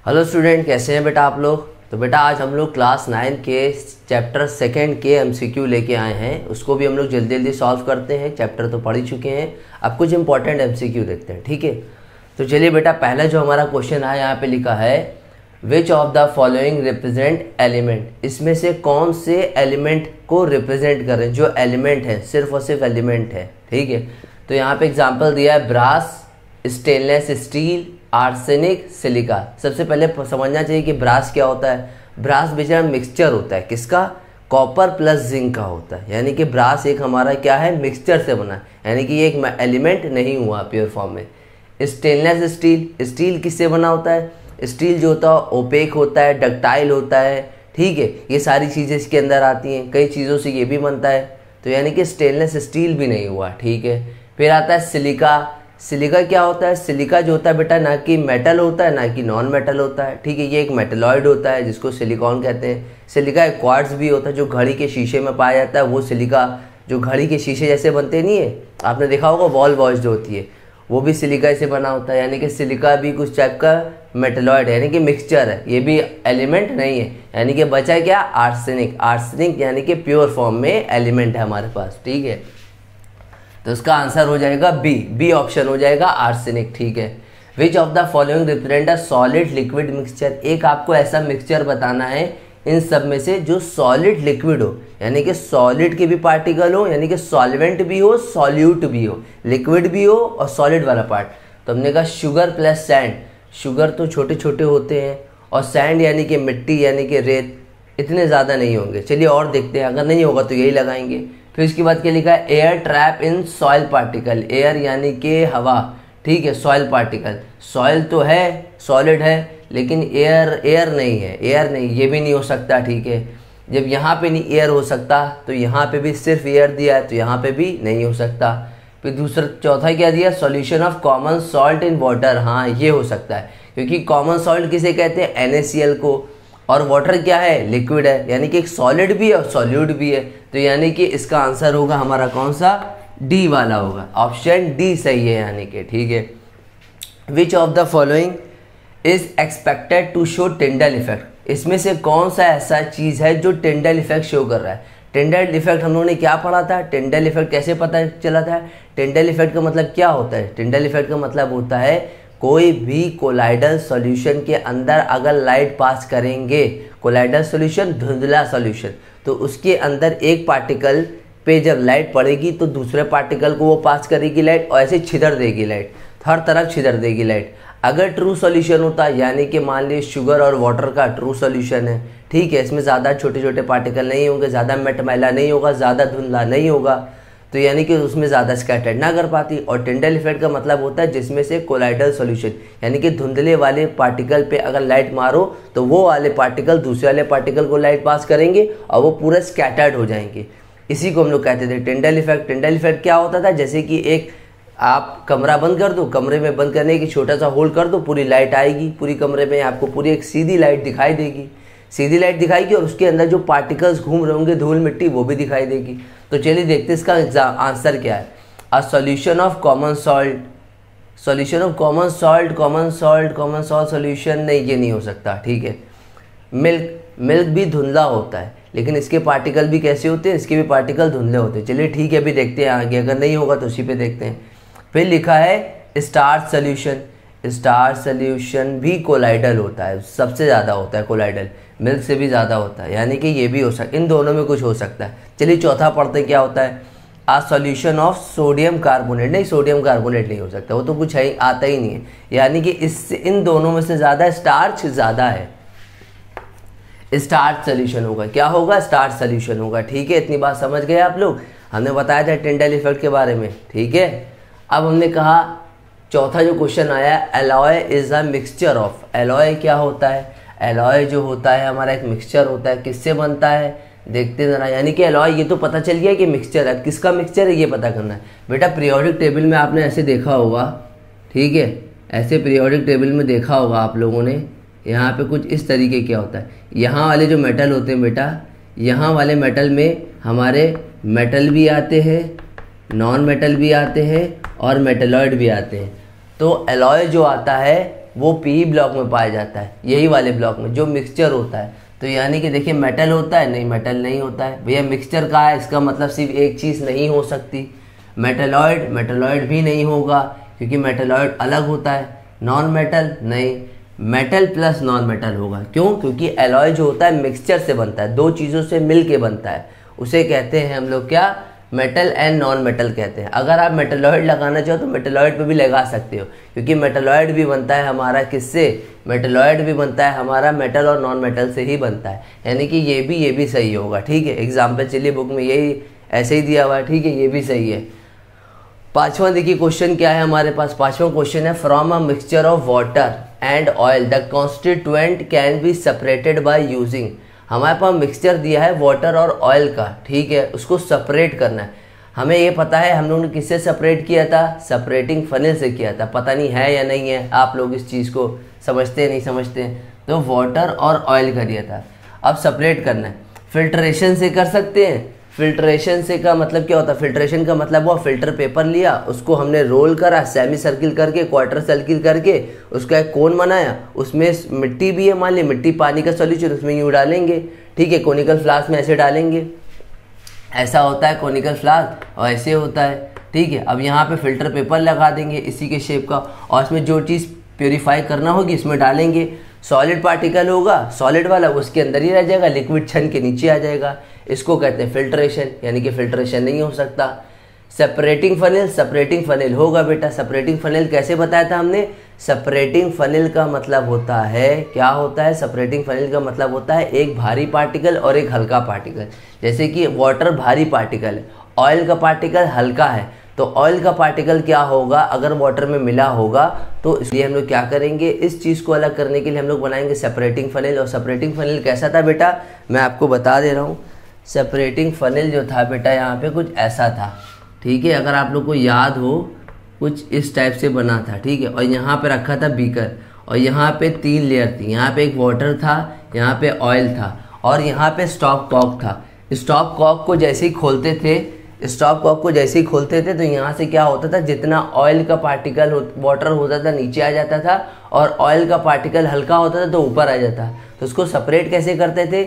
Hello student, कैसे हैं बेटा आप लोग। तो बेटा आज हम लोग क्लास 9 के चैप्टर 2 के एमसीक्यू लेके आए हैं। उसको भी हम लोग जल्दी जल्दी सॉल्व करते हैं। चैप्टर तो पढ़ ही चुके हैं, अब कुछ इंपॉर्टेंट एमसीक्यू देखते हैं, ठीक है। तो चलिए बेटा, पहला जो हमारा क्वेश्चन है यहाँ पे लिखा है which of the following represent element. इसमें से कौन से एलिमेंट को रिप्रेजेंट कर रहे हैं। जो एलिमेंट है सिर्फ और सिर्फ एलिमेंट है, ठीक है। तो यहाँ पे एग्जाम्पल दिया है brass, stainless steel, arsenic, silica. सबसे पहले समझना चाहिए कि ब्रास क्या होता है। ब्रास बेचारा मिक्सचर होता है, किसका, कॉपर प्लस जिंक का होता है। यानी कि ब्रास एक हमारा क्या है, मिक्सचर से बना है, यानी कि ये एक एलिमेंट नहीं हुआ प्योर फॉर्म में। स्टेनलेस स्टील, स्टील किससे बना होता है। स्टील जो होता है ओपेक होता है, डक्टाइल होता है, ठीक है। ये सारी चीज़ें इसके अंदर आती हैं, कई चीज़ों से ये भी बनता है। तो यानी कि स्टेनलेस स्टील भी नहीं हुआ, ठीक है। फिर आता है सिलिका। सिलिका क्या होता है। सिलिका जो होता है बेटा ना कि मेटल होता है ना कि नॉन मेटल होता है, ठीक है। ये एक मेटलॉइड होता है जिसको सिलिकॉन कहते हैं। सिलिका एक क्वार्ट्ज भी होता है जो घड़ी के शीशे में पाया जाता है। वो सिलिका जो घड़ी के शीशे जैसे बनते नहीं है, आपने देखा होगा वॉल वॉच जो होती है, वो भी सिलिका से बना होता है। यानी कि सिलिका भी कुछ टाइप का मेटलॉइड है, यानी कि मिक्सचर है, ये भी एलिमेंट नहीं है। यानी कि बचा क्या, आर्सेनिक। आर्सेनिक यानी कि प्योर फॉर्म में एलिमेंट है हमारे पास, ठीक है। तो इसका आंसर हो जाएगा बी ऑप्शन हो जाएगा आर्सेनिक, ठीक है। Which of the following represent a solid liquid mixture. एक आपको ऐसा मिक्सचर बताना है इन सब में से जो सॉलिड लिक्विड हो, यानी कि सॉलिड के भी पार्टिकल हो, यानी कि सॉल्वेंट भी हो, सॉल्यूट भी हो, लिक्विड भी हो और सॉलिड वाला पार्ट। तो हमने कहा शुगर प्लस सैंड। शुगर तो छोटे छोटे होते हैं और सैंड यानी कि मिट्टी यानी कि रेत, इतने ज़्यादा नहीं होंगे। चलिए और देखते हैं, अगर नहीं होगा तो यही लगाएंगे। फिर इसके बाद क्या लिखा है, air trap in soil particle. Air यानी कि हवा, ठीक है। सॉइल पार्टिकल, सॉइल तो है, सॉलिड है, लेकिन एयर नहीं है। एयर नहीं, ये भी नहीं हो सकता, ठीक है। जब यहाँ पे नहीं एयर हो सकता तो यहाँ पे भी सिर्फ एयर दिया है, तो यहाँ पे भी नहीं हो सकता। फिर दूसरा चौथा क्या दिया, solution of common salt in water. हाँ, ये हो सकता है, क्योंकि कॉमन सॉल्ट किसे कहते हैं, NaCl को। और वाटर क्या है, लिक्विड है, यानी कि एक सॉलिड भी है और सॉल्यूट भी है। तो यानी कि इसका आंसर होगा हमारा कौन सा, डी वाला होगा, ऑप्शन डी सही है, यानी कि, ठीक है। Which of the following is expected to show Tyndall effect. इसमें से कौन सा ऐसा चीज़ है जो टिंडल इफेक्ट शो कर रहा है। टिंडल इफेक्ट हम लोगों ने क्या पढ़ा था, टिंडल इफेक्ट कैसे पता चला था। टिंडल इफेक्ट का मतलब क्या होता है। टिंडल इफेक्ट का मतलब होता है कोई भी कोलाइडल सॉल्यूशन के अंदर अगर लाइट पास करेंगे, कोलाइडल सॉल्यूशन धुंधला सॉल्यूशन, तो उसके अंदर एक पार्टिकल पे जब लाइट पड़ेगी तो दूसरे पार्टिकल को वो पास करेगी लाइट और ऐसे छिदर देगी लाइट, हर तरफ छिदर देगी लाइट। अगर ट्रू सॉल्यूशन होता, यानी कि मान लीजिए शुगर और वाटर का ट्रू सॉल्यूशन है, ठीक है, इसमें ज़्यादा छोटे छोटे पार्टिकल नहीं होंगे, ज़्यादा मटमैला नहीं होगा, ज़्यादा धुंधला नहीं होगा, तो यानी कि उसमें ज़्यादा स्कैटर्ड ना कर पाती। और टिंडल इफेक्ट का मतलब होता है जिसमें से कोलाइडल सॉल्यूशन, यानी कि धुंधले वाले पार्टिकल पे अगर लाइट मारो तो वो वाले पार्टिकल दूसरे वाले पार्टिकल को लाइट पास करेंगे और वो पूरा स्कैटर्ड हो जाएंगे। इसी को हम लोग कहते थे टिंडल इफेक्ट। टिंडल इफेक्ट क्या होता था, जैसे कि एक आप कमरा बंद कर दो, कमरे में बंद करने की छोटा सा होल कर दो, पूरी लाइट आएगी, पूरी कमरे में आपको पूरी एक सीधी लाइट दिखाई देगी, सीधी लाइट दिखाएगी और उसके अंदर जो पार्टिकल्स घूम रहे होंगे धूल मिट्टी, वो भी दिखाई देगी। तो चलिए देखते हैं इसका आंसर क्या है। A solution of common salt, solution of common salt, common salt solution, नहीं, ये नहीं हो सकता, ठीक है। मिल्क भी धुंधला होता है, लेकिन इसके पार्टिकल भी कैसे होते हैं, इसके भी पार्टिकल धुंधले होते हैं। चलिए ठीक है, अभी देखते हैं आगे, अगर नहीं होगा तो उसी पे देखते हैं। फिर लिखा है स्टार्च सॉल्यूशन। स्टार्च सॉल्यूशन भी कोलाइडल होता है, सबसे ज़्यादा होता है कोलाइडल, मिल्क से भी ज़्यादा होता है, यानी कि ये भी हो सकता है, इन दोनों में कुछ हो सकता है। चलिए चौथा पढ़ते क्या होता है, आ सॉल्यूशन ऑफ सोडियम कार्बोनेट। नहीं, सोडियम कार्बोनेट नहीं हो सकता, वो तो कुछ है, आता ही नहीं है, यानी कि इससे इन दोनों में से ज़्यादा स्टार्च ज़्यादा है, स्टार्च सॉल्यूशन होगा। क्या होगा, स्टार्च सॉल्यूशन होगा, ठीक है। इतनी बात समझ गए आप लोग, हमने बताया था टिंडल इफेक्ट के बारे में, ठीक है। अब हमने कहा चौथा जो क्वेश्चन आया, alloy is a mixture of. Alloy क्या होता है, एलॉय जो होता है हमारा एक मिक्सचर होता है, किससे बनता है देखते ज़रा। यानी कि एलॉय ये तो पता चल गया कि मिक्सचर है, किसका मिक्सचर है ये पता करना है। बेटा पीरियोडिक टेबल में आपने ऐसे देखा होगा, ठीक है, ऐसे पीरियोडिक टेबल में देखा होगा आप लोगों ने, यहाँ पे कुछ इस तरीके क्या होता है। यहाँ वाले जो मेटल होते हैं बेटा, यहाँ वाले मेटल में हमारे मेटल भी आते हैं, नॉन मेटल भी आते हैं और मेटलॉइड भी आते हैं। तो एलॉय जो आता है वो पी ब्लॉक में पाया जाता है, यही वाले ब्लॉक में जो मिक्सचर होता है। तो यानी कि देखिए मेटल होता है, नहीं मेटल नहीं होता है भैया। मिक्सचर का है, इसका मतलब सिर्फ एक चीज़ नहीं हो सकती। मेटलॉइड, मेटलॉइड भी नहीं होगा क्योंकि मेटलॉइड अलग होता है। नॉन मेटल नहीं, मेटल प्लस नॉन मेटल होगा। क्यों? क्योंकि एलॉय जो होता है मिक्सचर से बनता है, दो चीज़ों से मिल के बनता है, उसे कहते हैं हम लोग क्या, मेटल एंड नॉन मेटल कहते हैं। अगर आप मेटलॉइड लगाना चाहो तो मेटलॉइड पे भी लगा सकते हो, क्योंकि मेटलॉइड भी बनता है हमारा किससे, मेटलॉइड भी बनता है हमारा मेटल और नॉन मेटल से ही बनता है। यानी कि ये भी सही होगा, ठीक है। एग्जाम्पल चलिए बुक में यही ऐसे ही दिया हुआ है, ठीक है, ये भी सही है। पांचवा देखिए क्वेश्चन क्या है हमारे पास। पांचवा क्वेश्चन है, from a mixture of water and oil the constituent can be separated by using. हमारे पास मिक्सचर दिया है वाटर और ऑयल का, ठीक है, उसको सेपरेट करना है। हमें ये पता है हम लोगों ने किससे सेपरेट किया था, सेपरेटिंग फनेल से किया था। पता नहीं है या नहीं है, आप लोग इस चीज़ को समझते हैं नहीं समझते हैं। तो वाटर और ऑयल का दिया था, अब सेपरेट करना है। फिल्ट्रेशन से कर सकते हैं। फिल्ट्रेशन से का मतलब क्या होता है, फिल्ट्रेशन का मतलब वो फिल्टर पेपर लिया, उसको हमने रोल करा, सेमी सर्किल करके, क्वार्टर सर्किल करके उसका एक कोन बनाया, उसमें मिट्टी भी है, मान ली मिट्टी पानी का सॉल्यूशन, उसमें यूँ डालेंगे, ठीक है, कोनिकल फ्लास्क में ऐसे डालेंगे, ऐसा होता है कोनिकल फ्लास्क, और ऐसे होता है, ठीक है। अब यहाँ पे फिल्टर पेपर लगा देंगे इसी के शेप का, और इसमें जो चीज़ प्योरीफाई करना होगी इसमें डालेंगे। सॉलिड पार्टिकल होगा, सॉलिड वाला उसके अंदर ही रह जाएगा, लिक्विड छन के नीचे आ जाएगा। इसको कहते हैं फिल्ट्रेशन, यानी कि फिल्ट्रेशन नहीं हो सकता। सेपरेटिंग फनेल, सेपरेटिंग फनेल होगा बेटा। सेपरेटिंग फनेल कैसे बताया था हमने, सेपरेटिंग फनेल का मतलब होता है, क्या होता है, सेपरेटिंग फनेल का मतलब होता है एक भारी पार्टिकल और एक हल्का पार्टिकल। जैसे कि वाटर भारी पार्टिकल है, ऑयल का पार्टिकल हल्का है, तो ऑयल का पार्टिकल क्या होगा अगर वाटर में मिला होगा, तो इसलिए हम लोग क्या करेंगे, इस चीज़ को अलग करने के लिए हम लोग बनाएंगे सेपरेटिंग फनेल। और सेपरेटिंग फनेल कैसा था बेटा, मैं आपको बता दे रहा हूँ। सेपरेटिंग फनेल जो था बेटा यहाँ पे कुछ ऐसा था, ठीक है, अगर आप लोग को याद हो कुछ इस टाइप से बना था, ठीक है। और यहाँ पे रखा था बीकर, और यहाँ पे 3 लेयर थी, यहाँ पे एक वाटर था, यहाँ पे ऑयल था, और यहाँ पे स्टॉप कॉक था। स्टॉप कॉक को जैसे ही खोलते थे, स्टॉप कॉक को जैसे ही खोलते थे तो यहाँ से क्या होता था, जितना ऑयल का पार्टिकल वाटर होता था नीचे आ जाता था, और ऑयल का पार्टिकल हल्का होता था तो ऊपर आ जाता। तो उसको सेपरेट कैसे करते थे,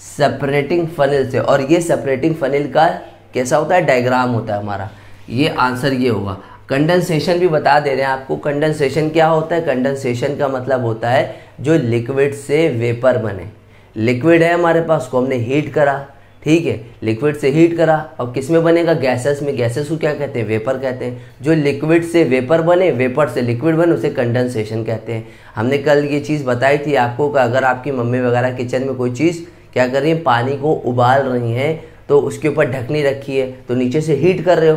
सेपरेटिंग फनेल से। और ये सेपरेटिंग फनेल का कैसा होता है, डायग्राम होता है हमारा। ये आंसर ये होगा। कंडेंसेशन भी बता दे रहे हैं आपको। कंडेंसेशन क्या होता है, कंडेंसेशन का मतलब होता है जो लिक्विड से वेपर बने। लिक्विड है हमारे पास, उसको हमने हीट करा, ठीक है, लिक्विड से हीट करा, और किस में बनेगा, गैसेस में। गैसेस को क्या कहते हैं, वेपर कहते हैं। जो लिक्विड से वेपर बने, वेपर से लिक्विड बने, उसे कंडेंसेशन कहते हैं। हमने कल ये चीज़ बताई थी आपको कि अगर आपकी मम्मी वगैरह किचन में कोई चीज़ क्या कर रही है, पानी को उबाल रही हैं, तो उसके ऊपर ढकनी रखी है, तो नीचे से हीट कर रहे हो,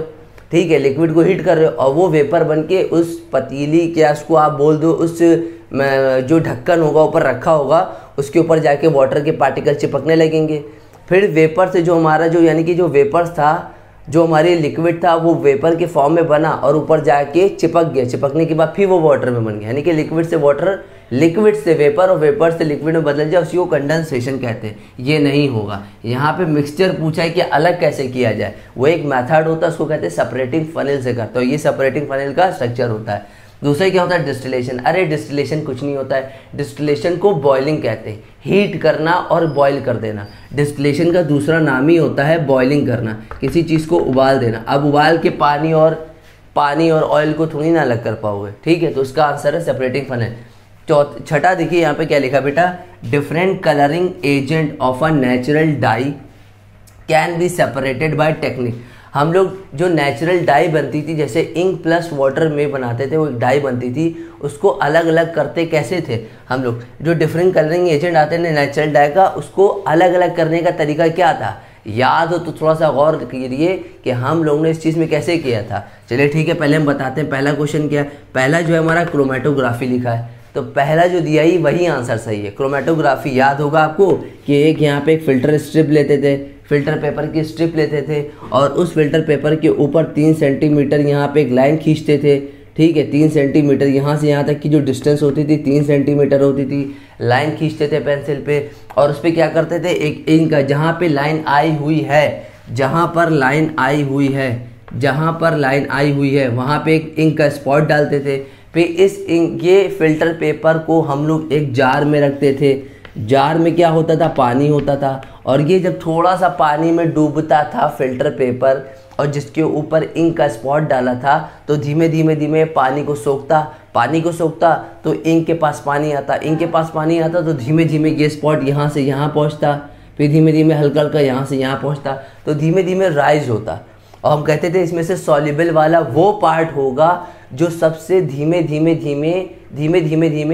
ठीक है, लिक्विड को हीट कर रहे हो, और वो वेपर बन के उस पतीली, क्या उसको आप बोल दो, उस जो ढक्कन होगा ऊपर रखा होगा, उसके ऊपर जाके वाटर के पार्टिकल चिपकने लगेंगे। फिर वेपर से जो हमारा जो यानी कि जो वेपर था, जो हमारी लिक्विड था, वो वेपर के फॉर्म में बना और ऊपर जाके चिपक गया। चिपकने के बाद फिर वो वाटर में बन गया, यानी कि लिक्विड से वाटर, लिक्विड से वेपर, और वेपर से लिक्विड में बदल जाए, उसी को कंडेंसेशन कहते हैं। ये नहीं होगा। यहाँ पे मिक्सचर पूछा है कि अलग कैसे किया जाए, वो एक मेथड होता है, उसको कहते हैं सेपरेटिंग फनेल से करते हो। ये सेपरेटिंग फनेल का स्ट्रक्चर होता है। दूसरा क्या होता है, डिस्टिलेशन। अरे डिस्टिलेशन कुछ नहीं होता है, डिस्टिलेशन को बॉइलिंग कहते हैं, हीट करना और बॉयल कर देना। डिस्टिलेशन का दूसरा नाम ही होता है बॉइलिंग करना, किसी चीज़ को उबाल देना। अब उबाल के पानी और ऑयल को थोड़ी ना अलग कर पाओगे, ठीक है, तो उसका आंसर है सेपरेटिंग फनेल। छठा देखिए यहाँ पे क्या लिखा बेटा, different colouring agent of a natural die can be separated by technique. हम लोग जो नेचुरल डाई बनती थी, जैसे इंक प्लस वाटर में बनाते थे, वो एक डाई बनती थी, उसको अलग अलग करते कैसे थे हम लोग, जो डिफरेंट कलरिंग एजेंट आते हैं नेचुरल डाई का, उसको अलग अलग करने का तरीका क्या था, याद हो तो थोड़ा सा गौर कीजिए कि हम लोगों ने इस चीज़ में कैसे किया था। चलिए ठीक है, पहले हम बताते हैं पहला क्वेश्चन क्या है। पहला जो है हमारा क्रोमेटोग्राफी लिखा है, तो पहला जो दिया ही वही आंसर सही है। क्रोमेटोग्राफी याद होगा आपको कि एक यहाँ पे एक फिल्टर स्ट्रिप लेते थे, फिल्टर पेपर की स्ट्रिप लेते थे, और उस फिल्टर पेपर के ऊपर 3 सेंटीमीटर यहाँ पे एक लाइन खींचते थे, ठीक है, 3 सेंटीमीटर यहाँ से यहाँ तक की जो डिस्टेंस होती थी 3 सेंटीमीटर होती थी। लाइन खींचते थे पेंसिल पे, और उस पर क्या करते थे, एक इंक का जहाँ पे लाइन आई हुई है, जहाँ पर लाइन आई हुई है, जहाँ पर लाइन आई हुई है वहाँ पे एक इंक का स्पॉट डालते थे। फिर इस इंक ये फिल्टर पेपर को हम लोग एक जार में रखते थे। जार में क्या होता था, पानी होता था, और ये जब थोड़ा सा पानी में डूबता था फिल्टर पेपर और जिसके ऊपर इंक का स्पॉट डाला था, तो धीमे धीमे धीमे पानी को सोखता तो इंक के पास पानी आता, तो धीमे धीमे ये स्पॉट यहाँ से यहाँ पहुँचता, फिर धीमे धीमे हल्का हल्का यहाँ से यहाँ पहुँचता, तो धीमे धीमे राइज होता। और हम कहते थे इसमें से सॉल्युबल वाला वो पार्ट होगा जो सबसे धीमे धीमे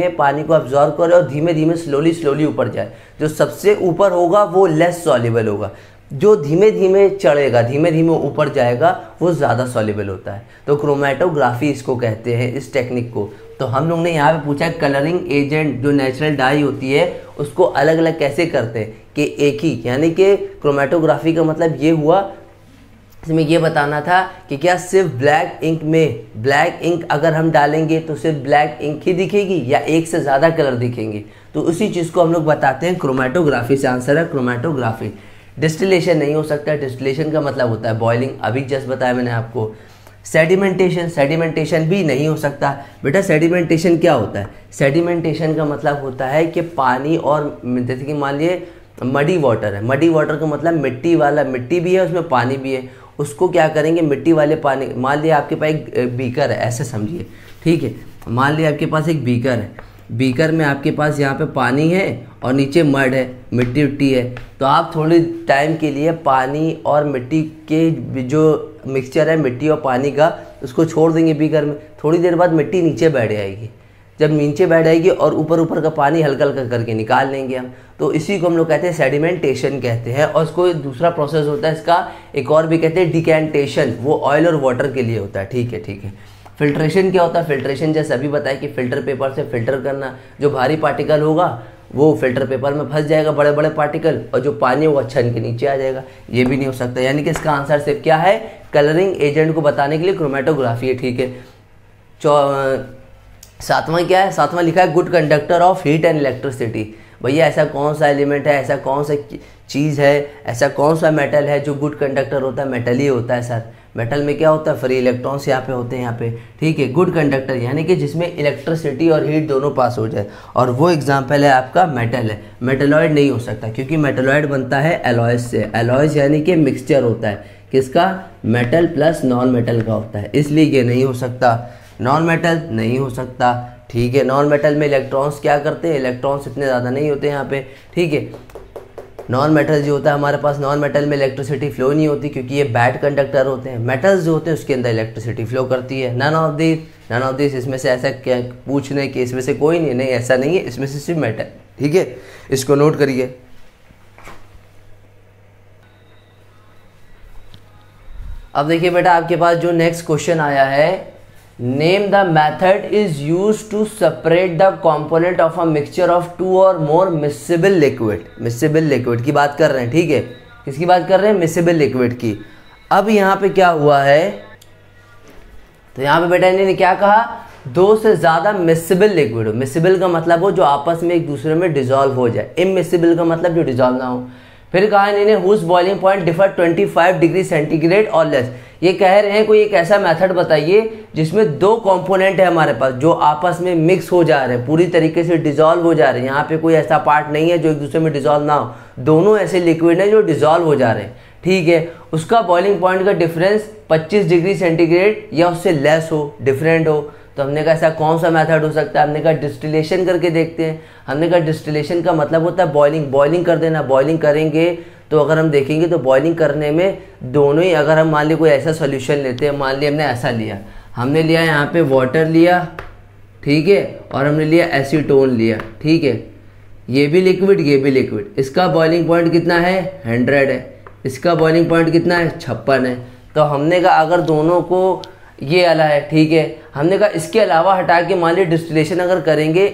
पानी को अब्जॉर्ब करे और धीमे धीमे स्लोली ऊपर जाए। जो सबसे ऊपर होगा वो लेस सॉल्युबल होगा, जो धीमे धीमे चढ़ेगा, धीमे धीमे ऊपर जाएगा, वो ज़्यादा सॉल्युबल होता है। तो क्रोमेटोग्राफी इसको कहते हैं, इस टेक्निक को। तो हम लोग ने यहाँ पे पूछा कलरिंग एजेंट जो नेचुरल डाई होती है उसको अलग अलग कैसे करते हैं, कि एक ही, यानी कि क्रोमेटोग्राफी का मतलब ये हुआ, इसमें ये बताना था कि क्या सिर्फ ब्लैक इंक में ब्लैक इंक अगर हम डालेंगे तो सिर्फ ब्लैक इंक ही दिखेगी या एक से ज़्यादा कलर दिखेंगे। तो उसी चीज़ को हम लोग बताते हैं क्रोमेटोग्राफी से। आंसर है क्रोमेटोग्राफी। डिस्टिलेशन नहीं हो सकता, डिस्टिलेशन का मतलब होता है बॉइलिंग, अभी जस्ट बताया मैंने आपको। सेडिमेंटेशन भी नहीं हो सकता। बेटा सेडिमेंटेशन क्या होता है? सेडिमेंटेशन का मतलब होता है कि पानी और, जैसे कि मान लिए मडी वाटर है, मडी वाटर का मतलब मिट्टी वाला, मिट्टी भी है उसमें पानी भी है, उसको क्या करेंगे, मिट्टी वाले पानी, मान लिया आपके पास एक बीकर है, ऐसे समझिए, ठीक है, मान लिया आपके पास एक बीकर है, बीकर में आपके पास यहाँ पे पानी है और नीचे मड है, मिट्टी उट्टी है, तो आप थोड़ी टाइम के लिए पानी और मिट्टी के जो मिक्सचर है मिट्टी और पानी का, उसको छोड़ देंगे बीकर में, थोड़ी देर बाद मिट्टी नीचे बैठ जाएगी, जब नीचे बैठ जाएगी और ऊपर का पानी हल्का हल्का करके निकाल लेंगे हम, तो इसी को हम लोग कहते हैं सेडिमेंटेशन कहते हैं। और इसको दूसरा प्रोसेस होता है इसका, एक और भी कहते हैं डिकेंटेशन, वो ऑयल और वाटर के लिए होता है, ठीक है। फिल्ट्रेशन क्या होता है? फिल्ट्रेशन जैसे अभी बताया कि फिल्टर पेपर से फिल्टर करना, जो भारी पार्टिकल होगा वो फिल्टर पेपर में फंस जाएगा, बड़े बड़े पार्टिकल, और जो पानी होगा छन के नीचे आ जाएगा, ये भी नहीं हो सकता। यानी कि इसका आंसर सिर्फ क्या है, कलरिंग एजेंट को बताने के लिए क्रोमेटोग्राफी है, ठीक है। सातवां क्या है? सातवां लिखा है good conductor of heat and electricity. भैया ऐसा कौन सा एलिमेंट है, ऐसा कौन सा चीज़ है, ऐसा कौन सा मेटल है जो गुड कंडक्टर होता है? मेटल ही होता है सर। मेटल में क्या होता है? फ्री इलेक्ट्रॉन्स यहाँ पे होते हैं, यहाँ पे, ठीक है। गुड कंडक्टर यानी कि जिसमें इलेक्ट्रिसिटी और हीट दोनों पास हो जाए, और वो एग्जाम्पल है आपका मेटल है। मेटलॉइड नहीं हो सकता क्योंकि मेटलॉइड बनता है एलॉयज से। एलॉयज यानी कि मिक्सचर होता है किसका? मेटल प्लस नॉन मेटल का होता है, इसलिए ये नहीं हो सकता। नॉन मेटल नहीं हो सकता, ठीक है। नॉन मेटल में इलेक्ट्रॉन्स क्या करते हैं? इलेक्ट्रॉन्स इतने ज़्यादा नहीं होते यहाँ पे, ठीक है। नॉन मेटल जो होता है हमारे पास, नॉन मेटल में इलेक्ट्रिसिटी फ्लो नहीं होती क्योंकि ये बैड कंडक्टर होते हैं। मेटल्स जो होते हैं उसके अंदर इलेक्ट्रिसिटी फ्लो करती है। नन ऑफ दिस इसमें से ऐसा क्या पूछने कि इसमें से कोई नहीं, ऐसा नहीं है, इसमें से सिर्फ मेटल, ठीक है। इसको नोट करिए। अब देखिए बेटा आपके पास जो नेक्स्ट क्वेश्चन आया है, name the method is use to separate the component of a mixture of two और more miscible liquid. Miscible liquid की बात कर रहे हैं, ठीक है। किसकी बात कर रहे हैं? मिसिबल लिक्विड की। अब यहाँ पे क्या हुआ है, तो यहाँ पे बेटा इन्होंने क्या कहा, दो से ज्यादा मिसिबल लिक्विड हो। मिसिबल का मतलब हो जो आपस में एक दूसरे में डिजोल्व हो जाए। इमिसिबल का मतलब जो डिजोल्व ना हो। फिर कहा इन्होंने whose boiling point differ 25 degree centigrade और लेस। ये कह रहे हैं कोई एक ऐसा मेथड बताइए जिसमें दो कंपोनेंट है हमारे पास जो आपस में मिक्स हो जा रहे हैं, पूरी तरीके से डिजोल्व हो जा रहे हैं। यहाँ पे कोई ऐसा पार्ट नहीं है जो एक दूसरे में डिजोल्व ना हो, दोनों ऐसे लिक्विड हैं जो डिजोल्व हो जा रहे हैं, ठीक है। उसका बॉइलिंग पॉइंट का डिफरेंस 25 डिग्री सेंटीग्रेड या उससे लेस हो, डिफरेंट हो। तो हमने कहा ऐसा कौन सा मेथड हो सकता है? हमने कहा डिस्टिलेशन करके देखते हैं। हमने कहा डिस्टिलेशन का मतलब होता है बॉइलिंग कर देना। बॉइलिंग करेंगे तो अगर हम देखेंगे तो बॉइलिंग करने में दोनों ही, अगर हम मान लिया कोई ऐसा सॉल्यूशन लेते हैं, मान लिया हमने ऐसा लिया, हमने लिया यहाँ पे वाटर लिया, ठीक है, और हमने लिया एसीटोन लिया, ठीक है। ये भी लिक्विड, ये भी लिक्विड। इसका बॉइलिंग पॉइंट कितना है? 100 है। इसका बॉइलिंग पॉइंट कितना है? 56 है। तो हमने कहा अगर दोनों को ये वाला है, ठीक है, हमने कहा इसके अलावा हटा के मान लीजिए डिस्टिलेशन अगर करेंगे,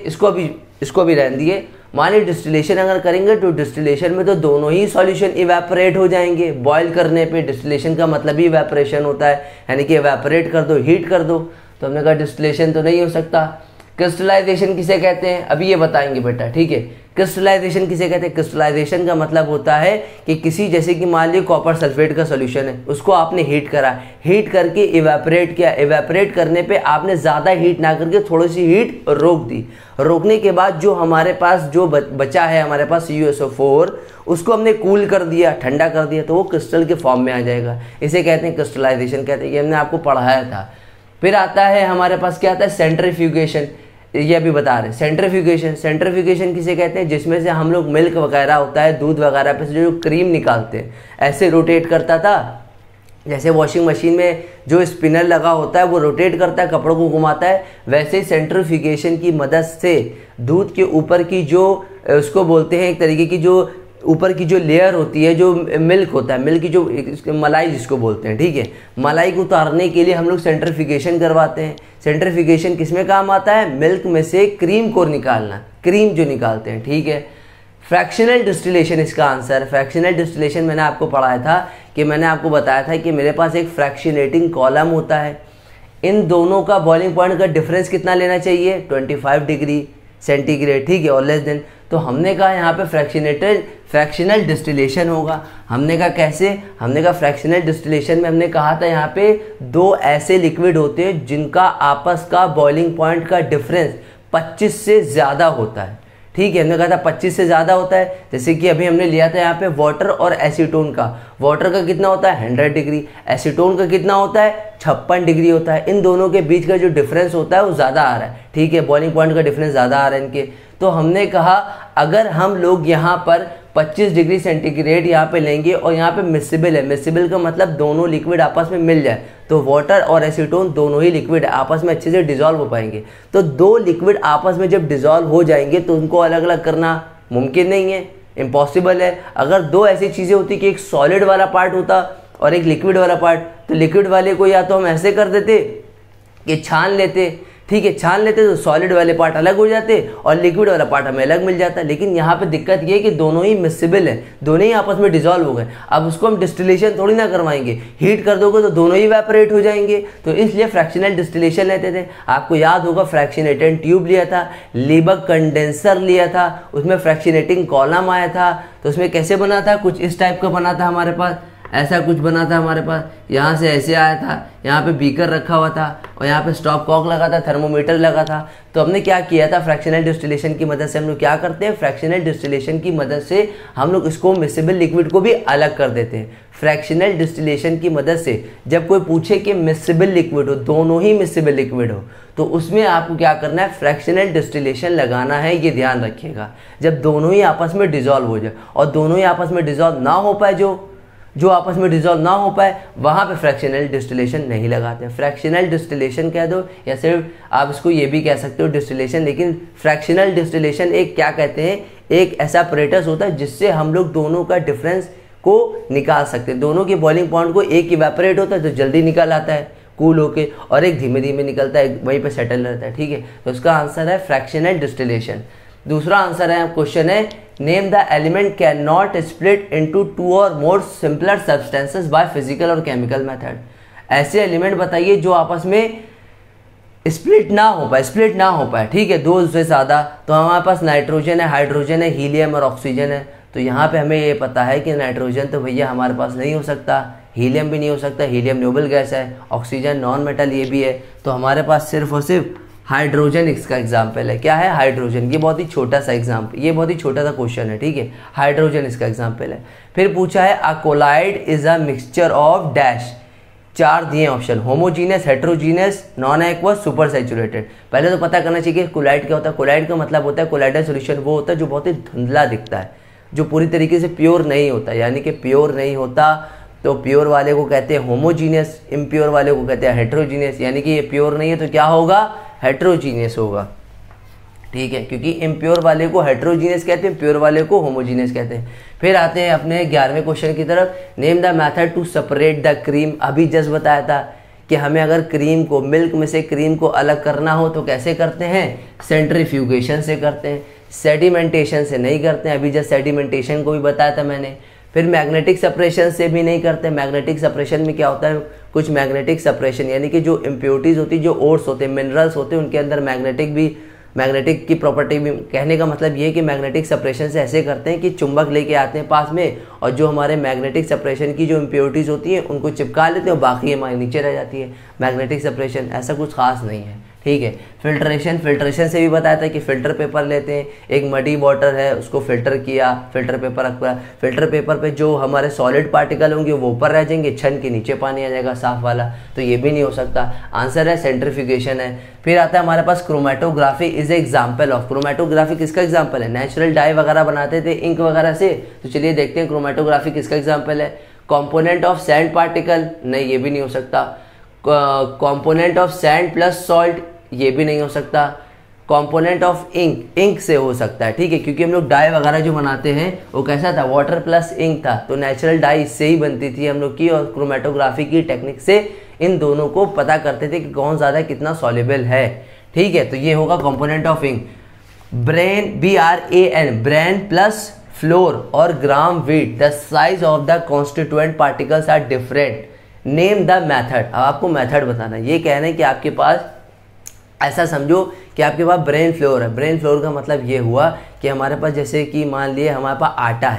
इसको भी रहने दिए, मान लीजिए डिस्टिलेशन अगर करेंगे तो डिस्टिलेशन में तो दोनों ही सॉल्यूशन इवेपोरेट हो जाएंगे। बॉयल करने पे डिस्टिलेशन का मतलब ही इवेपोरेशन होता है, यानी कि इवेपोरेट कर दो, हीट कर दो। तो हमने कहा डिस्टिलेशन तो नहीं हो सकता। क्रिस्टलाइजेशन किसे कहते हैं? अभी ये बताएंगे बेटा, ठीक है। क्रिस्टलाइजेशन किसे कहते हैं? क्रिस्टलाइजेशन का मतलब होता है कि किसी, जैसे कि मान लीजिए कॉपर सल्फेट का सॉल्यूशन है, उसको आपने हीट करा, हीट करके इवेपोरेट किया, इवेपोरेट करने पे आपने ज़्यादा हीट ना करके थोड़ी सी हीट रोक दी, रोकने के बाद जो हमारे पास जो बचा है हमारे पास CuSO4, उसको हमने कूल कर दिया, ठंडा कर दिया, तो वो क्रिस्टल के फॉर्म में आ जाएगा। इसे कहते हैं क्रिस्टलाइजेशन, कहते हैं, ये हमने आपको पढ़ाया था। फिर आता है हमारे पास क्या आता है? सेंट्रीफ्यूगेशन, ये अभी बता रहे हैं। सेंट्रीफ्यूगेशन, सेंट्रीफ्यूगेशन किसे कहते हैं? जिसमें से हम लोग मिल्क वगैरह होता है, दूध वगैरह पे से जो क्रीम निकालते हैं, ऐसे रोटेट करता था, जैसे वॉशिंग मशीन में जो स्पिनर लगा होता है वो रोटेट करता है, कपड़ों को घुमाता है, वैसे ही सेंट्रीफ्यूगेशन की मदद से दूध के ऊपर की जो, उसको बोलते हैं एक तरीके की, जो ऊपर की जो लेयर होती है, जो मिल्क होता है, मिल्क की जो मलाई जिसको बोलते हैं, ठीक है, मलाई को उतारने के लिए हम लोग सेंट्रीफ्यूगेशन करवाते हैं। सेंट्रीफ्यूगेशन किस में काम आता है? मिल्क में से क्रीम को निकालना, क्रीम जो निकालते हैं, ठीक है। फ्रैक्शनल डिस्टिलेशन इसका आंसर। फ्रैक्शनल डिस्टिलेशन मैंने आपको पढ़ाया था कि मैंने आपको बताया था कि मेरे पास एक फ्रैक्शनेटिंग कॉलम होता है, इन दोनों का बॉइलिंग पॉइंट का डिफरेंस कितना लेना चाहिए? 25 डिग्री सेंटीग्रेड, ठीक है, और लेस देन। तो हमने कहा यहाँ पे फ्रैक्शनल डिस्टिलेशन होगा। हमने कहा कैसे? हमने कहा फ्रैक्शनल डिस्टिलेशन में हमने कहा था यहाँ पे दो ऐसे लिक्विड होते हैं जिनका आपस का बॉइलिंग पॉइंट का डिफरेंस 25 से ज़्यादा होता है, ठीक है। हमने कहा था 25 से ज़्यादा होता है। जैसे कि अभी हमने लिया था यहाँ पे वाटर और एसीटोन का। वाटर का कितना होता है? 100 डिग्री। एसीटोन का कितना होता है? 56 डिग्री होता है। इन दोनों के बीच का जो डिफरेंस होता है वो ज़्यादा आ रहा है, ठीक है, बॉइलिंग पॉइंट का डिफरेंस ज़्यादा आ रहा है इनके। तो हमने कहा अगर हम लोग यहाँ पर 25 डिग्री सेंटीग्रेड यहाँ पे लेंगे और यहाँ पे मिक्सिबल है, मिक्सिबल का मतलब दोनों लिक्विड आपस में मिल जाए, तो वाटर और एसीटोन दोनों ही लिक्विड आपस में अच्छे से डिसॉल्व हो पाएंगे। तो दो लिक्विड आपस में जब डिसॉल्व हो जाएंगे तो उनको अलग अलग करना मुमकिन नहीं है, इम्पॉसिबल है। अगर दो ऐसी चीज़ें होती कि एक सॉलिड वाला पार्ट होता और एक लिक्विड वाला पार्ट, तो लिक्विड वाले को या तो हम ऐसे कर देते कि छान लेते, ठीक है, छान लेते तो सॉलिड वाले पार्ट अलग हो जाते और लिक्विड वाला पार्ट हमें अलग मिल जाता। लेकिन यहाँ पे दिक्कत ये है कि दोनों ही मिक्सिबल है, दोनों ही आपस में डिसॉल्व हो गए। अब उसको हम डिस्टिलेशन थोड़ी ना करवाएंगे, हीट कर दोगे तो दोनों ही इवेपोरेट हो जाएंगे, तो इसलिए फ्रैक्शनल डिस्टिलेशन लेते थे। आपको याद होगा फ्रैक्शनेटेड ट्यूब लिया था, लीबक कंडेंसर लिया था, उसमें फ्रैक्शनेटिंग कॉलम आया था। तो उसमें कैसे बना था? कुछ इस टाइप का बना था हमारे पास, ऐसा कुछ बना था हमारे पास, यहाँ से ऐसे आया था, यहाँ पे बीकर रखा हुआ था और यहाँ पे स्टॉप कॉक लगा था, थर्मोमीटर लगा था। तो हमने क्या किया था? फ्रैक्शनल डिस्टिलेशन की मदद से हम लोग क्या करते हैं? फ्रैक्शनल डिस्टिलेशन की मदद से हम लोग इसको मिक्सिबल लिक्विड को भी अलग कर देते हैं। फ्रैक्शनल डिस्टिलेशन की मदद से जब कोई पूछे कि मिक्सिबल लिक्विड हो, दोनों ही मिक्सिबल लिक्विड हो, तो उसमें आपको क्या करना है? फ्रैक्शनल डिस्टिलेशन लगाना है, ये ध्यान रखिएगा। जब दोनों ही आपस में डिसॉल्व हो जाए, और दोनों ही आपस में डिसॉल्व ना हो पाए, जो आपस में डिसॉल्व ना हो पाए, वहाँ पे फ्रैक्शनल डिस्टिलेशन नहीं लगाते हैं। फ्रैक्शनल डिस्टिलेशन कह दो या सिर्फ आप इसको ये भी कह सकते हो डिस्टिलेशन, लेकिन फ्रैक्शनल डिस्टिलेशन एक क्या कहते हैं? एक ऐसा अपरेटस होता है जिससे हम लोग दोनों का डिफरेंस को निकाल सकते हैं। दोनों के बॉइलिंग पॉइंट को, एक इवेपोरेट होता है तो जल्दी निकल आता है कूल होके, और एक धीमे धीमे निकलता है, वहीं पे सेटल रहता है, ठीक है। तो उसका आंसर है फ्रैक्शनल डिस्टिलेशन। दूसरा आंसर है, क्वेश्चन है, name the element can not split into two और more simpler substances by physical or chemical method. ऐसे एलिमेंट बताइए जो आपस में स्प्लिट ना हो पाए, ठीक है, दो से ज़्यादा। तो हमारे पास नाइट्रोजन है, हाइड्रोजन है, हीलियम और ऑक्सीजन है। तो यहाँ पे हमें ये पता है कि नाइट्रोजन तो भैया हमारे पास नहीं हो सकता, हीलियम भी नहीं हो सकता, हीलियम नोबल गैस है, ऑक्सीजन नॉन मेटल ये भी है। तो हमारे पास सिर्फ और सिर्फ हाइड्रोजन इसका एग्जाम्पल है। क्या है? हाइड्रोजन। ये बहुत ही छोटा सा एग्जाम्पल, ये बहुत ही छोटा सा क्वेश्चन है, ठीक है। हाइड्रोजन इसका एग्जाम्पल है। फिर पूछा है a colloid is a mixture of dash, 4 दिए option, homogeneous, heterogeneous, non aqueous, super saturated. पहले तो पता करना चाहिए कि कोलाइड क्या होता है। कोलाइड का मतलब होता है, कोलाइडल सॉल्यूशन वो होता है जो बहुत ही धुंधला दिखता है, जो पूरी तरीके से प्योर नहीं होता, यानी कि प्योर नहीं होता। तो प्योर वाले को कहते हैं होमोजीनियस, इम्प्योर वाले को कहते हैं हेट्रोजीनियस, यानी कि ये प्योर नहीं है तो क्या होगा? हेट्रोजीनियस होगा, ठीक है, क्योंकि इम्प्योर वाले को हेट्रोजीनियस कहते हैं, प्योर वाले को होमोजीनियस कहते हैं। फिर आते हैं अपने 11वें क्वेश्चन की तरफ। Name the method to separate the cream. अभी जस्ट बताया था कि हमें अगर क्रीम को, मिल्क में से क्रीम को अलग करना हो तो कैसे करते हैं? सेंट्रीफ्यूगेशन से करते हैं, सेडिमेंटेशन से नहीं करते हैं। अभी जस्ट सेडिमेंटेशन को भी बताया था मैंने। फिर मैग्नेटिक सेपरेशन से भी नहीं करते। मैग्नेटिक सेपरेशन में क्या होता है? कुछ मैग्नेटिक सेपरेशन यानी कि जो इम्प्योरिटीज़ होती है, जो ओर्स होते हैं, मिनरल्स होते हैं, उनके अंदर मैग्नेटिक की प्रॉपर्टी भी कहने का मतलब ये है कि मैग्नेटिक सेपरेशन से ऐसे करते हैं कि चुंबक लेके आते हैं पास में, और जो हमारे मैग्नेटिक सेपरेशन की जो इम्प्योरिटीज़ होती हैं उनको चिपका लेते हैं और बाकी हमारे नीचे रह जाती है। मैग्नेटिक सेपरेशन ऐसा कुछ खास नहीं है, ठीक है। फिल्ट्रेशन से भी बताया था कि फ़िल्टर पेपर लेते हैं, एक मडी वाटर है उसको फ़िल्टर किया, फ़िल्टर पेपर रखा, फ़िल्टर पेपर पे जो हमारे सॉलिड पार्टिकल होंगे वो ऊपर रह जाएंगे, छन के नीचे पानी आ जाएगा साफ वाला, तो ये भी नहीं हो सकता। आंसर है सेंट्रीफ्यूगेशन है। फिर आता है हमारे पास chromatography is example of. Chromatography किसका एग्जाम्पल है? नेचुरल डाई वगैरह बनाते थे इंक वगैरह से, तो चलिए देखते हैं क्रोमेटोग्राफी किसका एग्जाम्पल है। कॉम्पोनेंट ऑफ सैंड पार्टिकल, नहीं ये भी नहीं हो सकता। Component of sand plus salt, ये भी नहीं हो सकता। कंपोनेंट ऑफ इंक से हो सकता है, ठीक है, क्योंकि हम लोग डाई वगैरह जो बनाते हैं वो कैसा था? वाटर प्लस इंक था, तो नेचुरल डाई इससे ही बनती थी हम लोग की, और क्रोमेटोग्राफी की टेक्निक से इन दोनों को पता करते थे कि कौन ज़्यादा कितना सॉल्युबल है, ठीक है। तो ये होगा component of ink. Bran, BRAN, bran plus flour और ग्राम वेट, the size of the constituent particles are different, name the method. अब आपको मेथड बताना है। ये कहना है कि आपके पास, ऐसा समझो कि आपके पास ब्रेन फ्लोर है। ब्रेन फ्लोर का मतलब ये हुआ कि हमारे पास जैसे कि मान लिए हमारे पास आटा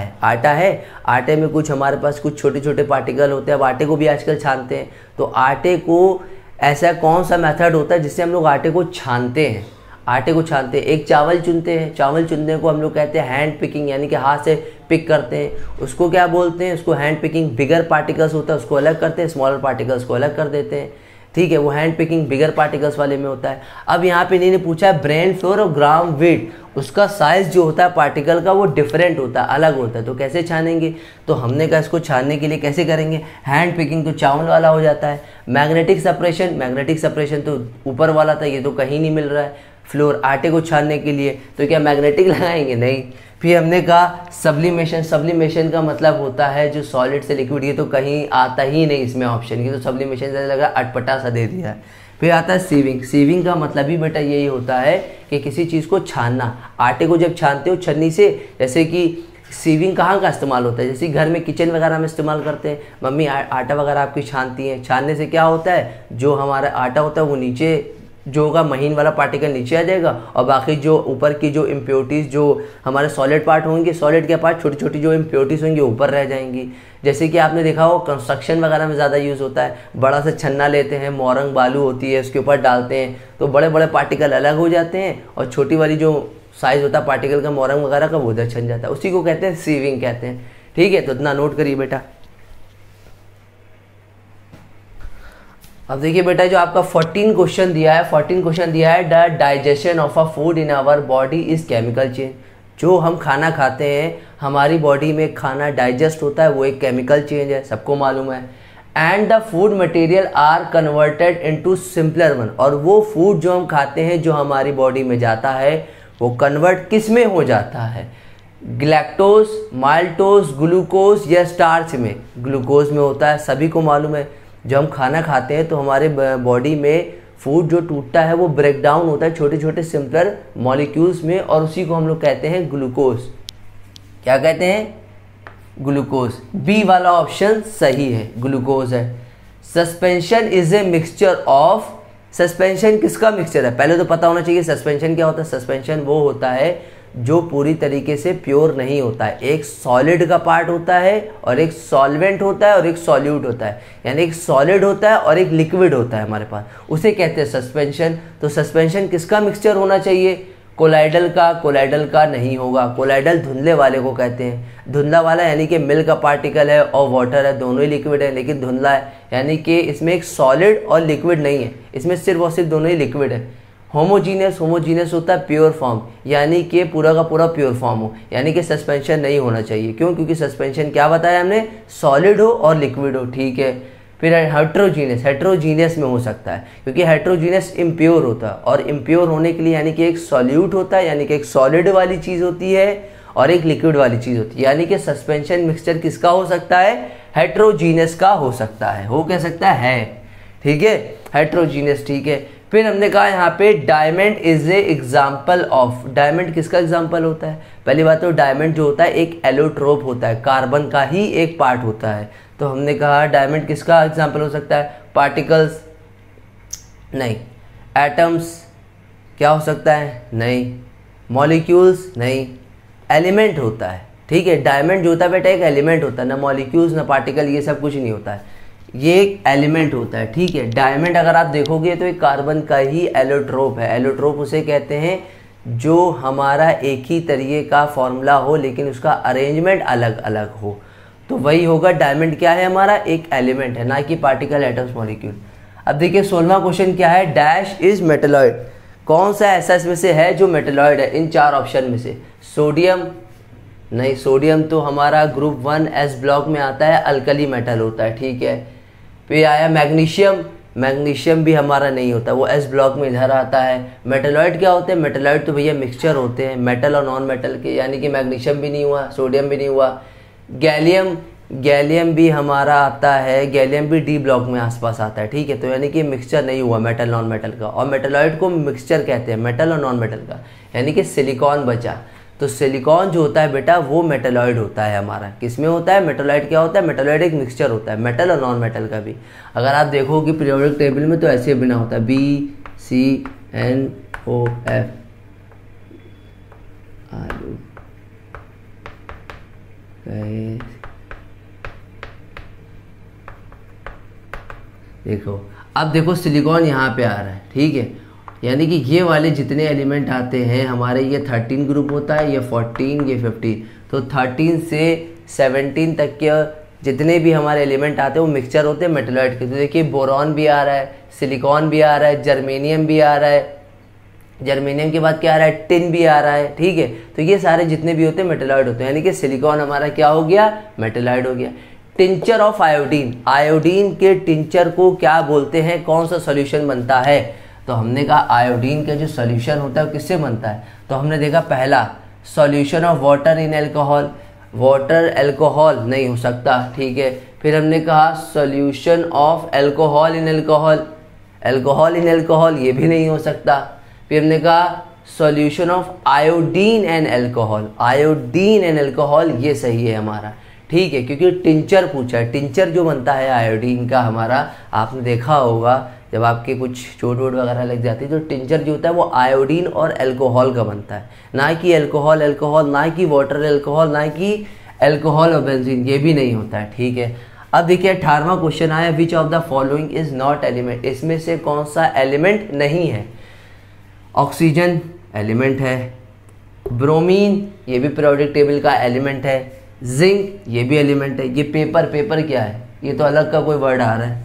है, आटे में कुछ हमारे पास कुछ छोटे छोटे पार्टिकल होते हैं। अब आटे को भी आजकल छानते हैं, तो आटे को ऐसा कौन सा मेथड होता है जिससे हम लोग आटे को छानते हैं? आटे को छानते हैं, एक चावल चुनते हैं, चावल चुनने को हम लोग कहते हैं हैंड पिकिंग, यानी कि हाथ से पिक करते हैं, उसको क्या बोलते हैं? उसको हैंड पिकिंग। बिगर पार्टिकल्स होता है उसको अलग करते हैं, स्मॉलर पार्टिकल्स को अलग कर देते हैं, ठीक है। वो हैंड पिकिंग बिगर पार्टिकल्स वाले में होता है। अब यहाँ पे इन्होंने पूछा है ब्रेन फ्लोर और ग्राम वेट, उसका साइज जो होता है पार्टिकल का वो डिफरेंट होता है, अलग होता है, तो कैसे छानेंगे? तो हमने कहा इसको छानने के लिए कैसे करेंगे? हैंड पिकिंग तो चावल वाला हो जाता है। मैग्नेटिक सेपरेशन तो ऊपर वाला था, ये तो कहीं नहीं मिल रहा है। फ्लोर, आटे को छानने के लिए तो क्या मैग्नेटिक लगाएंगे? नहीं। फिर हमने कहा सब्लिमेशन का मतलब होता है जो सॉलिड से लिक्विड, ये तो कहीं आता ही नहीं इसमें ऑप्शन, ये तो सब्लिमेशन से लगा अटपटा सा दे दिया है। फिर आता है सीविंग का मतलब ही बेटा यही होता है कि किसी चीज़ को छानना। आटे को जब छानते हो छन्नी से, जैसे कि सीविंग कहाँ का इस्तेमाल होता है? जैसे घर में किचन वगैरह में इस्तेमाल करते हैं, मम्मी आटा वगैरह आपकी छानती हैं। छानने से क्या होता है? जो हमारा आटा होता है वो नीचे जो होगा महीन वाला पार्टिकल नीचे आ जाएगा, और बाकी जो ऊपर की जो इम्प्योरिटीज़ जो हमारे सॉलिड पार्ट होंगे, सॉलिड के पार्ट छोटी छोटी जो इम्प्योरिटीज़ होंगी ऊपर रह जाएंगी। जैसे कि आपने देखा हो कंस्ट्रक्शन वगैरह में ज़्यादा यूज़ होता है, बड़ा सा छन्ना लेते हैं, मोरंग बालू होती है उसके ऊपर डालते हैं, तो बड़े बड़े पार्टिकल अलग हो जाते हैं, और छोटी वाली जो साइज़ होता है पार्टिकल का मोरंग वगैरह का वो उधर छन जाता है, उसी को कहते हैं सीविंग कहते हैं, ठीक है। तो इतना नोट करिए बेटा। अब देखिए बेटा, जो आपका 14 क्वेश्चन दिया है, the digestion of a food in our body is chemical change. जो हम खाना खाते हैं हमारी बॉडी में खाना डाइजेस्ट होता है वो एक केमिकल चेंज है, सबको मालूम है। And the food material are converted into simpler one, और वो फूड जो हम खाते हैं जो हमारी बॉडी में जाता है वो कन्वर्ट किस में हो जाता है? ग्लैक्टोज, माल्टोज, ग्लूकोज या स्टार्च में? ग्लूकोज में होता है, सभी को मालूम है। जब हम खाना खाते हैं तो हमारे बॉडी में फूड जो टूटता है वो ब्रेक डाउन होता है छोटे छोटे सिंपलर मॉलिक्यूल्स में, और उसी को हम लोग कहते हैं ग्लूकोज। क्या कहते हैं? ग्लूकोज। बी वाला ऑप्शन सही है, ग्लूकोज है। Suspension is a mixture of, suspension किसका मिक्सचर है? पहले तो पता होना चाहिए सस्पेंशन क्या होता है। सस्पेंशन वो होता है जो पूरी तरीके से प्योर नहीं होता है। एक सॉलिड का पार्ट होता है और एक सॉल्वेंट होता है और एक सॉल्यूट होता है, यानी एक सॉलिड होता है और एक लिक्विड होता है हमारे पास, उसे कहते हैं सस्पेंशन। तो सस्पेंशन किसका मिक्सचर होना चाहिए? कोलाइडल का नहीं होगा। कोलाइडल धुंधले वाले को कहते हैं। धुंधला वाला यानी कि मिल्क का पार्टिकल है और वाटर है, दोनों ही लिक्विड है, लेकिन धुंधला है यानी कि इसमें एक सॉलिड और लिक्विड नहीं है, इसमें सिर्फ और सिर्फ दोनों ही लिक्विड है। होमोजीनियस होता है प्योर फॉर्म, यानी कि पूरा का पूरा प्योर फॉर्म हो, यानी कि सस्पेंशन नहीं होना चाहिए। क्यों? क्योंकि सस्पेंशन क्या बताया हमने? सॉलिड हो और लिक्विड हो, ठीक है। फिर हेट्रोजीनियस में हो सकता है, क्योंकि हेट्रोजीनियस इम्प्योर होता है, और इम्प्योर होने के लिए यानी कि एक सॉल्यूट होता है, यानी कि एक सॉलिड वाली चीज़ होती है और एक लिक्विड वाली चीज़ होती है, यानी कि सस्पेंशन मिक्सचर किसका हो सकता है? हेट्रोजीनियस का हो सकता है। हो क्या सकता है? ठीक है, हेट्रोजीनियस, ठीक है। फिर हमने कहा यहाँ पे diamond is a example of. Diamond किसका एग्जाम्पल होता है? पहली बात तो डायमंड जो होता है एक एलोट्रोप होता है, कार्बन का ही एक पार्ट होता है। तो हमने कहा डायमंड किसका एग्जाम्पल हो सकता है? पार्टिकल्स नहीं, एटम्स, क्या हो सकता है? नहीं। मॉलिक्यूल्स? नहीं। एलिमेंट होता है, ठीक है। डायमंड जो होता है बेटा एक एलिमेंट होता है, ना मॉलिक्यूल्स ना पार्टिकल, ये सब कुछ नहीं होता है, ये एक एलिमेंट होता है, ठीक है। डायमंड अगर आप देखोगे तो एक कार्बन का ही एलोट्रोप है। एलोट्रोप उसे कहते हैं जो हमारा एक ही तरीके का फॉर्मूला हो लेकिन उसका अरेंजमेंट अलग अलग हो, तो वही होगा। डायमंड क्या है? हमारा एक एलिमेंट है, ना कि पार्टिकल, एटम्स, मॉलिक्यूल। अब देखिए 16वां क्वेश्चन क्या है? Dash is metalloid. कौन सा ऐसा इसमें से है जो मेटलॉइड है इन 4 ऑप्शन में से? सोडियम? नहीं, सोडियम तो हमारा ग्रुप 1s ब्लॉक में आता है, अल्कली मेटल होता है, ठीक है। फिर आया मैग्नीशियम। मैग्नीशियम भी हमारा नहीं होता, वो एस ब्लॉक में इधर आता है। मेटलॉइड क्या होते हैं? मेटलॉइड तो भैया मिक्सचर होते हैं मेटल और नॉन मेटल के, यानी कि मैग्नीशियम भी नहीं हुआ, सोडियम भी नहीं हुआ। गैलियम, गैलियम भी हमारा आता है, गैलियम भी डी ब्लॉक में आसपास आता है, ठीक है। तो यानी कि मिक्सचर नहीं हुआ मेटल नॉन मेटल का, और मेटलॉइड को मिक्सचर कहते हैं मेटल और नॉन मेटल का, यानी कि सिलिकॉन बचा। तो सिलिकॉन जो होता है बेटा वो मेटलॉइड होता है हमारा। किसमें होता है? मेटलॉइड क्या होता है? मेटलॉइड एक मिक्सचर होता है मेटल और नॉन मेटल का भी। अगर आप देखोगे पीरियोडिक टेबल में तो ऐसे बिना होता है, BCNOF, आलू देखो, अब देखो सिलिकॉन यहाँ पे आ रहा है, ठीक है। यानी कि ये वाले जितने एलिमेंट आते हैं हमारे, ये 13 ग्रुप होता है, ये 14, ये 15, तो 13 से 17 तक के जितने भी हमारे एलिमेंट आते हैं वो मिक्सचर होते हैं मेटलॉइड के। तो देखिए बोरॉन भी आ रहा है, सिलिकॉन भी आ रहा है, जर्मेनियम भी आ रहा है, जर्मेनियम के बाद क्या आ रहा है? टिन भी आ रहा है, ठीक है। तो ये सारे जितने भी होते हैं मेटलॉइड होते हैं, यानी कि सिलिकॉन हमारा क्या हो गया? मेटलॉइड हो गया। टिंचर ऑफ आयोडीन, आयोडीन के टिंचर को क्या बोलते हैं? कौन सा सोल्यूशन बनता है? तो हमने कहा आयोडीन का जो सोल्यूशन होता है वो किससे बनता है? तो हमने देखा पहला solution of water in alcohol, water alcohol नहीं हो सकता, ठीक है। फिर हमने कहा solution of alcohol in alcohol, alcohol in alcohol, ये भी नहीं हो सकता। फिर हमने कहा solution of iodine and alcohol, iodine and alcohol, ये सही है हमारा, ठीक है। क्योंकि टिंचर पूछा है, टिंचर जो बनता है आयोडीन का हमारा, आपने देखा होगा जब आपके कुछ चोट वोट वगैरह लग जाती है तो टिंचर जो होता है वो आयोडीन और अल्कोहल का बनता है, ना कि अल्कोहल अल्कोहल, ना कि वाटर अल्कोहल, ना कि अल्कोहल और बेंजीन, ये भी नहीं होता है, ठीक है। अब देखिए 18वां क्वेश्चन आया, विच of the following is not element, इसमें से कौन सा एलिमेंट नहीं है? ऑक्सीजन एलिमेंट है, ब्रोमीन ये भी पीरियोडिक टेबल का एलिमेंट है, जिंक ये भी एलिमेंट है, ये पेपर, पेपर क्या है? ये तो अलग का कोई वर्ड आ रहा है,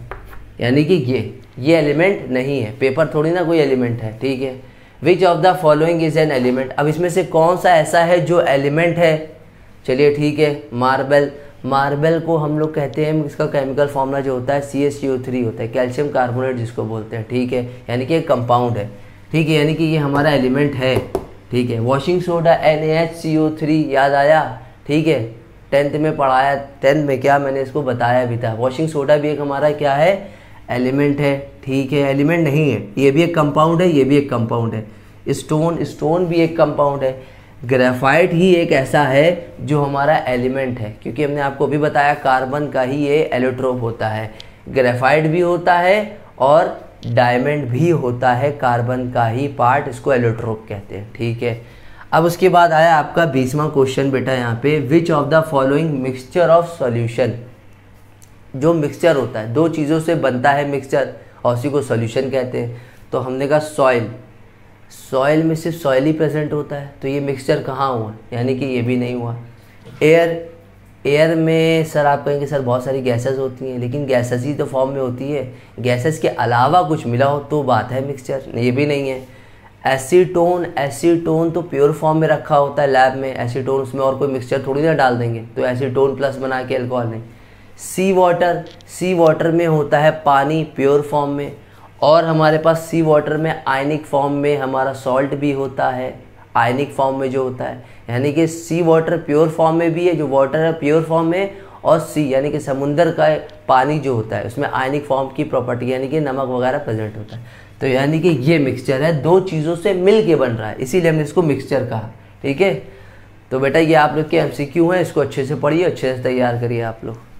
यानी कि ये एलिमेंट नहीं है, पेपर थोड़ी ना कोई एलिमेंट है, ठीक है। Which of the following is an element, अब इसमें से कौन सा ऐसा है जो एलिमेंट है? चलिए ठीक है, मार्बल, मार्बल को हम लोग कहते हैं, इसका केमिकल फॉर्मूला जो होता है CaCO3 होता है, कैल्शियम कार्बोनेट जिसको बोलते हैं, ठीक है, यानी कि एक कंपाउंड है, ठीक है, यानी कि ये हमारा एलिमेंट है, ठीक है। वॉशिंग सोडा NaHCO3 याद आया, ठीक है, 10th में पढ़ाया, 10th में क्या मैंने इसको बताया भी था। वॉशिंग सोडा भी एक हमारा क्या है? एलिमेंट है, ठीक है, एलिमेंट नहीं है, ये भी एक कंपाउंड है, ये भी एक कंपाउंड है। स्टोन, स्टोन भी एक कंपाउंड है। ग्रेफाइट ही एक ऐसा है जो हमारा एलिमेंट है, क्योंकि हमने आपको भी बताया कार्बन का ही ये एलोट्रोप होता है, ग्रेफाइट भी होता है और डायमंड भी होता है, कार्बन का ही पार्ट, इसको एलोट्रोप कहते हैं, ठीक है। अब उसके बाद आया आपका 20वां क्वेश्चन बेटा यहाँ पे, विच of the following mixture of solution, जो मिक्सचर होता है, दो चीज़ों से बनता है मिक्सचर और उसी को सॉल्यूशन कहते हैं। तो हमने कहा सॉइल, सॉइल में सिर्फ सॉइल ही प्रेजेंट होता है, तो ये मिक्सचर कहाँ हुआ? यानी कि ये भी नहीं हुआ। एयर, एयर में सर आप कहेंगे सर बहुत सारी गैसेस होती हैं, लेकिन गैसेस ही तो फॉर्म में होती है, गैसेस के अलावा कुछ मिला हो तो बात है मिक्सचर, ये भी नहीं है। एसीटोन, एसीटोन तो प्योर फॉर्म में रखा होता है लैब में, एसीटोन उसमें और कोई मिक्सचर थोड़ी ना डाल देंगे, तो एसीटोन प्लस बना के अल्कोहल नहीं। सी वाटर, सी वाटर में होता है पानी प्योर फॉर्म में, और हमारे पास सी वाटर में आयनिक फॉर्म में हमारा सॉल्ट भी होता है, आयनिक फॉर्म में जो होता है, यानी कि सी वाटर प्योर फॉर्म में भी है, जो वाटर है प्योर फॉर्म में, और सी यानी कि समुंदर का पानी जो होता है उसमें आयनिक फॉर्म की प्रॉपर्टी यानी कि नमक वगैरह प्रेजेंट होता है। तो यानी कि ये मिक्सचर है, दो चीज़ों से मिल के बन रहा है, इसीलिए हमने इसको मिक्सचर कहा, ठीक है। तो बेटा ये आप लोग के MCQ हैं, इसको अच्छे से पढ़िए, अच्छे से तैयार करिए आप लोग।